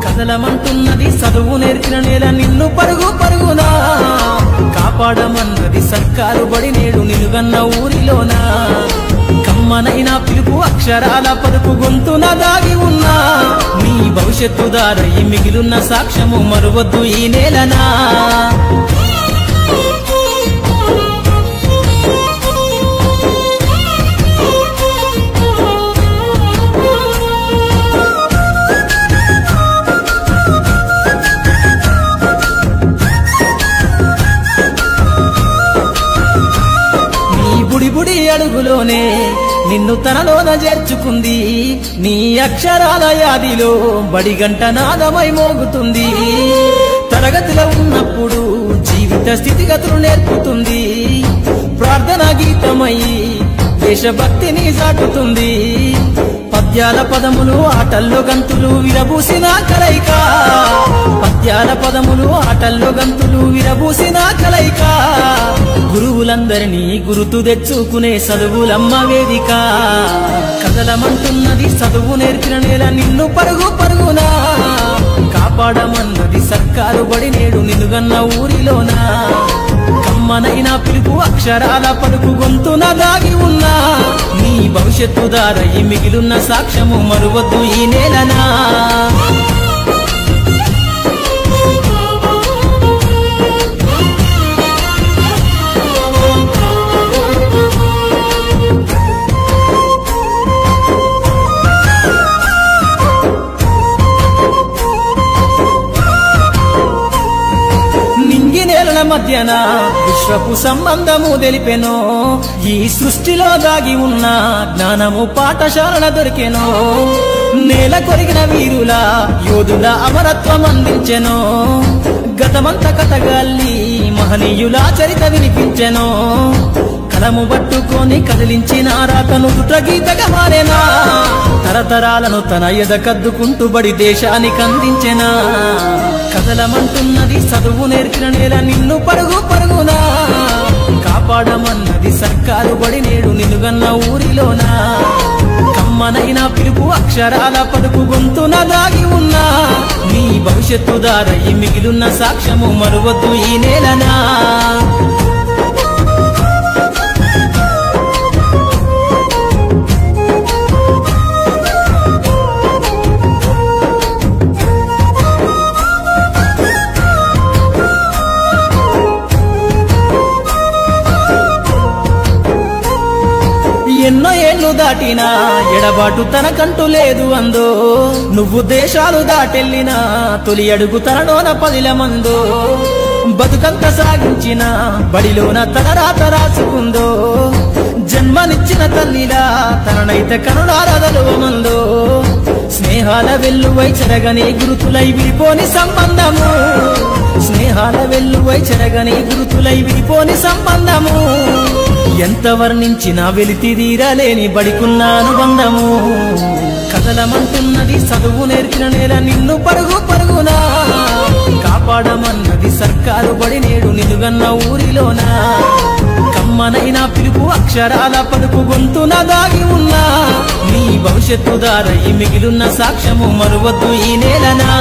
కదలమంటున్నది చదువు నేర్చిన నేల నిన్ను పరుగు పరుగునా కాపాడమన్నది సర్కారు బడి నేడు నిలుగన్న ఊరిలోనా కమ్మనైన పిలుపు అక్షరాల పలుకు గొంతున దాగి ఉన్నా నీ భవిష్యత్తు దారై మిగిలున్న సాక్ష్యము మరువద్దు ఈ నేలనా బుడి బుడి అడుగులోనే నిన్ను తనలోన చేర్చుకుంది నీ అక్షరాల యాదిలో బడిగంట నాదమై మోగుతుంది తరగతిలో ఉన్నప్పుడు జీవిత స్థితిగతులు నేర్పుతుంది ప్రార్థన గీతమై దేశభక్తిని చాటుతుంది పద్యాల పదములు ఆటల్లో గంతులు విరబూసిన కలయిక పద్యాల పదములు ఆటల్లో గంతులు విరబూసిన కలయిక గురువులందరినీ గురుతు తెచ్చుకునే చదువులమ్మ వేదిక కదలమంటున్నది చదువు నేర్చిన నేల నిన్ను పరుగు పరుగునా కాపాడమన్నది సర్కారు బడి నేడు నిలుగన్న ఊరిలోనా కమ్మనైన పిలుపు అక్షరాల పలుకు గొంతున దాగి ఉన్నా నీ భవిష్యత్తు దారై మిగిలున్న సాక్ష్యము మరువద్దు ఈ నేలనా మధ్యన విశ్వపు సంబంధము తెలిపెనో ఈ సృష్టిలో దాగి ఉన్న జ్ఞానము పాఠశాలల దొరికెనో నేల కొరిగిన వీరుల యోధుల అమరత్వం అందించెనో గతమంత కథగాల్లి మహనీయుల చరిత వినిపించెనో కలము పట్టుకొని కదిలించిన రాతను గీతగా మారేనా తరతరాలను తన ఎద కద్దుకుంటూ బడి దేశానికి అందించెనా కదలమంటున్నది చదువు నేర్చిన నేల నిన్ను పరుగు పరుగునా కాపాడమన్నది సర్కారు బడి నేడు నిలుగన్న ఊరిలోనా కమ్మనైన పిలుపు అక్షరాల పలుకు గొంతున దాగి ఉన్నా నీ భవిష్యత్తు దారై మిగిలున్న సాక్ష్యము మరువద్దు ఈ నేలనా ఎన్నో ఏళ్ళు దాటినా ఎడబాటు తనకంటూ లేదు అందో నువ్వు దేశాలు దాటెళ్ళినా తొలి అడుగు తనలోన పదిలమందో బతుకంత సాగించిన బడిలోన తన రాత రాసుకుందో జన్మనిచ్చిన తల్లిలా తననైతే కనులారదలువమందో స్నేహాల వెల్లువై చెరగని గురుతులై విడిపోని సంబంధము స్నేహాల వెల్లువై చెరగని గురుతులై విడిపోని సంబంధము ఎంత వర్ణించినా వెలితిదీరలేని బడికున్న అనుబంధము కదలమంటున్నది చదువు నేర్చిన నేల నిన్ను పరుగు పరుగునా కాపాడమన్నది సర్కారు బడి నేడు నిలుగన్న ఊరిలోనా కమ్మనైన పిలుపు అక్షరాల పలుకు గొంతున దాగి ఉన్నా నీ భవిష్యత్తు దారై మిగిలున్న సాక్ష్యము మరువద్దు ఈ నేలనా